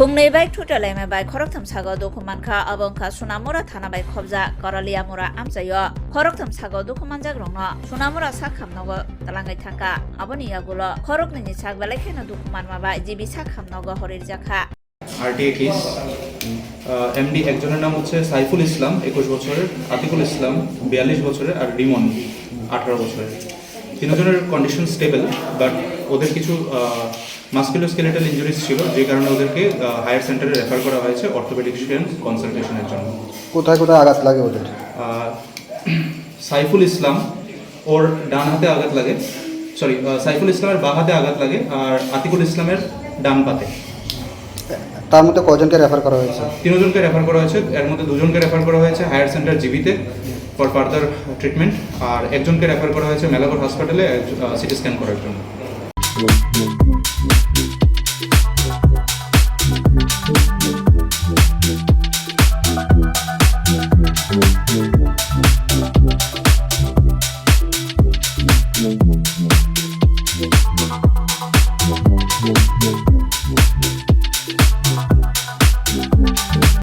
Khungnwi bai Thutai mai bai Khoroktham sago dokumanka abongka Sonamurao thana bai khobja Koraliamura amchayo Khoroktham sago dokumanjak rongno Sonamurao sakhamnogo talangai thaka aboni yagulo Khorokthmni sakbalai kheno dokuman bai jibi sakhamnogo horirjakha RTA case MD একজনের নাম হচ্ছে সাইফুল ইসলাম 21 বছরের, আতিকুল ইসলাম 42 বছরের আর রিমন 18 বছরের। তিনজনের condition stable, but ওদের কিছু musculoskeletal injuries ছিল, যে কারণে ওদেরকে হায়ার সেন্টারে রেফার করা হয়েছে অর্থোপেডিক্সিয়ান কনসালটেশনের জন্য। কোথায় কোথায় আঘাত লাগে ওদের? সাইফুল ইসলাম ওর ডান হাতে আঘাত লাগে, সাইফুল ইসলামের বাঁ হাতে আঘাত লাগে, আর আতিকুল ইসলামের ডান পাতে। তার মধ্যে কজনকে রেফার করা হয়েছে? তিনজনকে রেফার করা হয়েছে, এর মধ্যে দুজনকে রেফার করা হয়েছে হায়ার সেন্টার জিবিতে ফর ফার্দার ট্রিটমেন্ট, আর একজনকে রেফার করা হয়েছে মেলাগড় হাসপাতালে সিটি স্ক্যান করার জন্য।